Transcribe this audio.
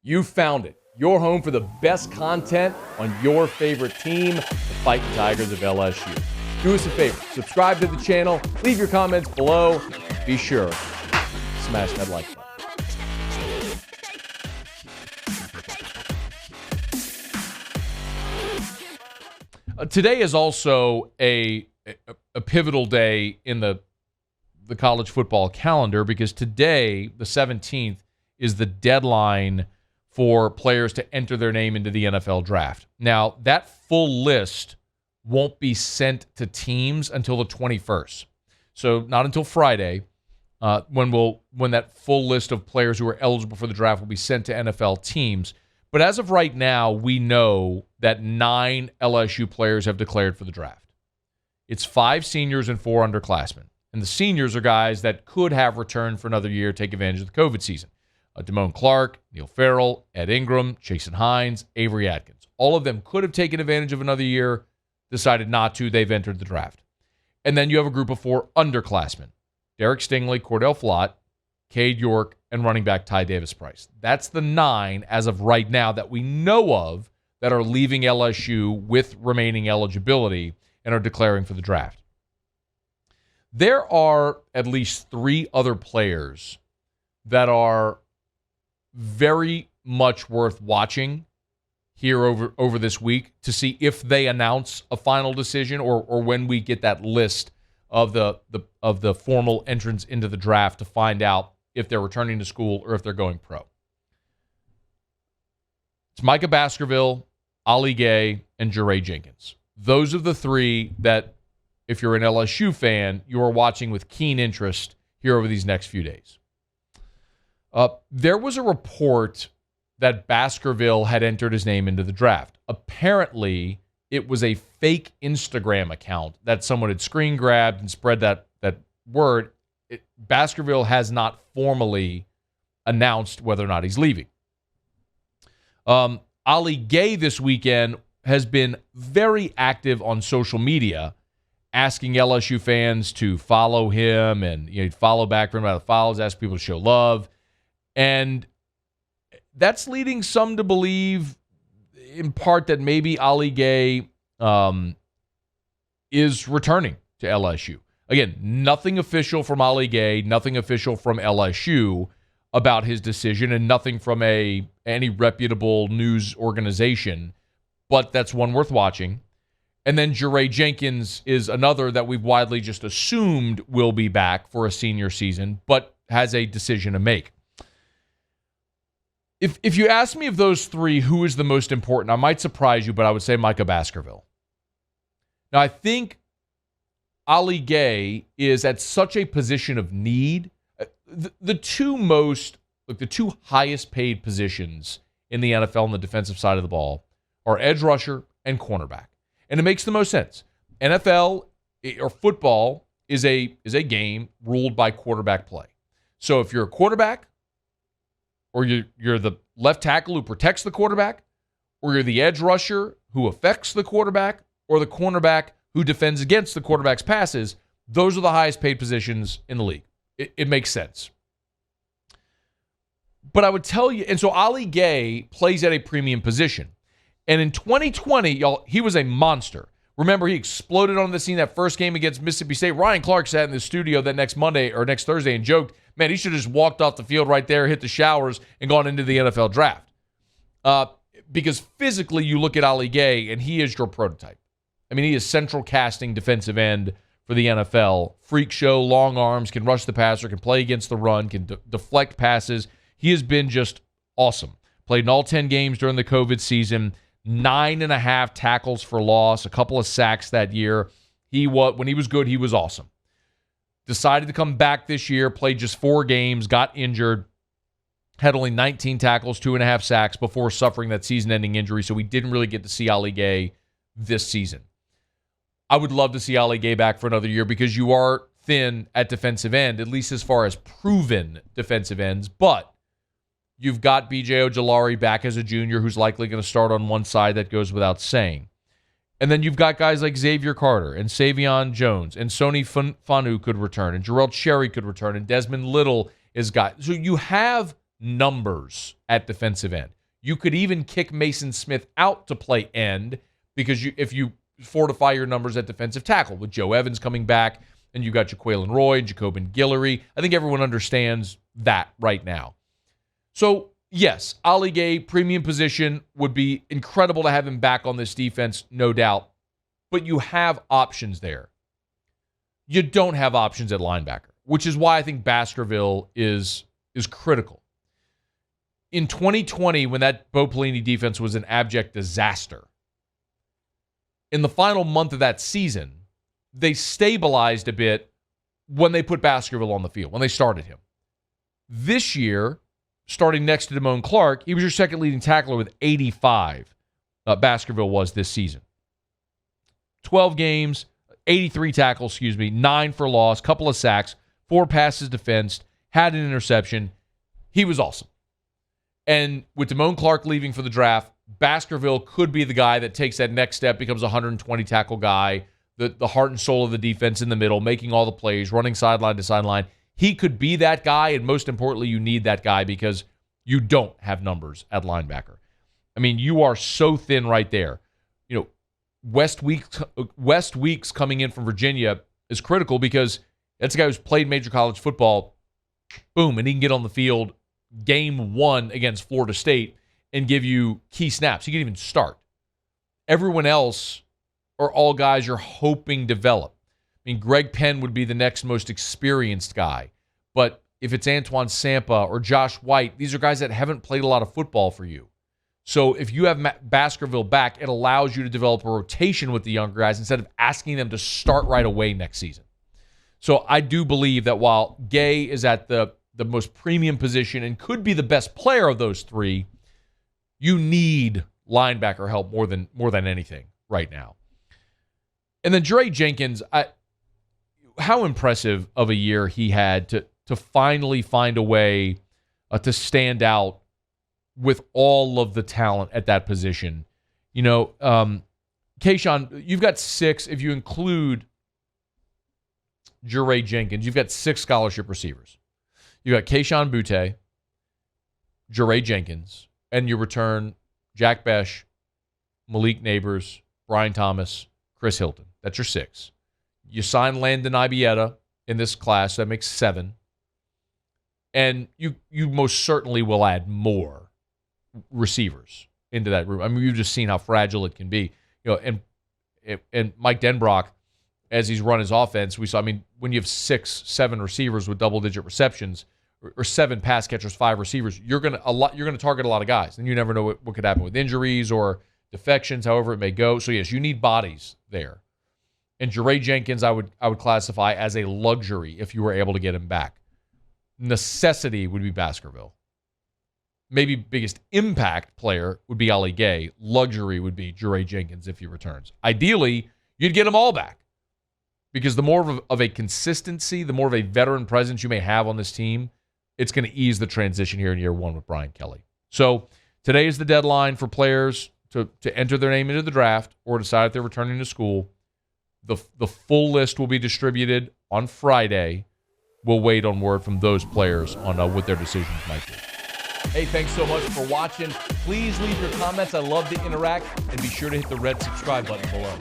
You found it. Your home for the best content on your favorite team, the Fighting Tigers of LSU. Do us a favor. Subscribe to the channel. Leave your comments below. Be sure to smash that like button. Today is also a pivotal day in the college football calendar because today, the 17th, is the deadline for players to enter their name into the NFL draft. Now, that full list won't be sent to teams until the 21st. So not until Friday, when that full list of players who are eligible for the draft will be sent to NFL teams. But as of right now, we know that 9 LSU players have declared for the draft. It's 5 seniors and 4 underclassmen. And the seniors are guys that could have returned for another year, take advantage of the COVID season. Damone Clark, Neil Farrell, Ed Ingram, Jason Hines, Avery Atkins. All of them could have taken advantage of another year, decided not to. They've entered the draft. And then you have a group of 4 underclassmen. Derek Stingley, Cordell Flott, Cade York, and running back Ty Davis-Price. That's the 9 as of right now that we know of that are leaving LSU with remaining eligibility and are declaring for the draft. There are at least 3 other players that are very much worth watching here over this week to see if they announce a final decision or when we get that list of the formal entrance into the draft to find out if they're returning to school or if they're going pro. It's Micah Baskerville, Ali Gaye, and Jaray Jenkins. Those are the 3 that, if you're an LSU fan, you are watching with keen interest here over these next few days. There was a report that Baskerville had entered his name into the draft. Apparently, it was a fake Instagram account that someone had screen grabbed and spread that word. Baskerville has not formally announced whether or not he's leaving. Ali Gaye this weekend has been very active on social media, asking LSU fans to follow him and follow back for him about the follows, ask people to show love. And that's leading some to believe, in part, that maybe Ali Gaye is returning to LSU. Again, nothing official from Ali Gaye, nothing official from LSU about his decision, and nothing from any reputable news organization, but that's one worth watching. And then Jaray Jenkins is another that we've widely just assumed will be back for a senior season, but has a decision to make. If you ask me of those 3 who is the most important, I might surprise you, but I would say Micah Baskerville. Now, I think Ali Gaye is at such a position of need. The 2 highest paid positions in the NFL on the defensive side of the ball are edge rusher and cornerback. And it makes the most sense. NFL or football is a game ruled by quarterback play. So if you're a quarterback, or you're the left tackle who protects the quarterback, or you're the edge rusher who affects the quarterback, or the cornerback who defends against the quarterback's passes, those are the highest paid positions in the league. It makes sense. But I would tell you, and so Ali Gaye plays at a premium position. And in 2020, y'all, he was a monster. Remember, he exploded on the scene that first game against Mississippi State. Ryan Clark sat in the studio that next Thursday and joked, man, he should have just walked off the field right there, hit the showers, and gone into the NFL draft. Because physically, you look at Ali Gaye, and he is your prototype. I mean, he is central casting defensive end for the NFL. Freak show, long arms, can rush the passer, can play against the run, can deflect passes. He has been just awesome. Played in all 10 games during the COVID season, 9.5 tackles for loss, a couple of sacks that year. When he was good, he was awesome. Decided to come back this year, played just 4 games, got injured, had only 19 tackles, 2.5 sacks before suffering that season-ending injury, so we didn't really get to see Ali Gaye this season. I would love to see Ali Gaye back for another year because you are thin at defensive end, at least as far as proven defensive ends, but you've got B.J. Ojulari back as a junior who's likely going to start on one side. That goes without saying. And then you've got guys like Xavier Carter and Savion Jones and Sony Fanu could return and Jarrell Cherry could return and Desmond Little is got. So you have numbers at defensive end. You could even kick Mason Smith out to play end because if you fortify your numbers at defensive tackle with Joe Evans coming back and you got Jaquelin Roy, Jacobin Guillory. I think everyone understands that right now. So, yes, Ali Gaye, premium position, would be incredible to have him back on this defense, no doubt. But you have options there. You don't have options at linebacker, which is why I think Baskerville is critical. In 2020, when that Bo Pelini defense was an abject disaster, in the final month of that season, they stabilized a bit when they put Baskerville on the field, when they started him. This year, starting next to Damone Clark, he was your second leading tackler with 85. Baskerville was this season. 12 games, 83 tackles, 9 for loss, couple of sacks, 4 passes defensed, had an interception. He was awesome. And with Damone Clark leaving for the draft, Baskerville could be the guy that takes that next step, becomes a 120 tackle guy, the heart and soul of the defense in the middle, making all the plays, running sideline to sideline. He could be that guy, and most importantly, you need that guy because you don't have numbers at linebacker. I mean, you are so thin right there. You know, West Weeks coming in from Virginia is critical because that's a guy who's played major college football. Boom, and he can get on the field game 1 against Florida State and give you key snaps. He can even start. Everyone else are all guys you're hoping develop. I mean, Greg Penn would be the next most experienced guy. But if it's Antoine Sampa or Josh White, these are guys that haven't played a lot of football for you. So if you have Baskerville back, it allows you to develop a rotation with the younger guys instead of asking them to start right away next season. So I do believe that while Gaye is at the most premium position and could be the best player of those three, you need linebacker help more than anything right now. And then Jaray Jenkins, how impressive of a year he had to finally find a way to stand out with all of the talent at that position. You know, Kayshawn, you've got 6, if you include Jaray Jenkins, you've got 6 scholarship receivers. You got Kayshawn Butte, Jaray Jenkins, and you return Jack Besh, Malik Neighbors, Brian Thomas, Chris Hilton. That's your 6. You sign Landon Ibieta in this class. That makes 7. And you most certainly will add more receivers into that room. I mean, you've just seen how fragile it can be. You know, and Mike Denbrock, as he's run his offense, we saw, I mean, when you have 6, 7 receivers with double-digit receptions, or 7 pass catchers, 5 receivers, you're gonna target a lot of guys, and you never know what could happen with injuries or defections, however it may go. So yes, you need bodies there. And Jaray Jenkins, I would classify as a luxury if you were able to get him back. Necessity would be Baskerville. Maybe biggest impact player would be Ali Gaye. Luxury would be Jaray Jenkins if he returns. Ideally, you'd get them all back because the more of a consistency, the more of a veteran presence you may have on this team, it's going to ease the transition here in year 1 with Brian Kelly. So today is the deadline for players to enter their name into the draft or decide if they're returning to school. The full list will be distributed on Friday. We'll wait on word from those players on what their decisions might be. Hey, thanks so much for watching. Please leave your comments. I love to interact. And be sure to hit the red subscribe button below.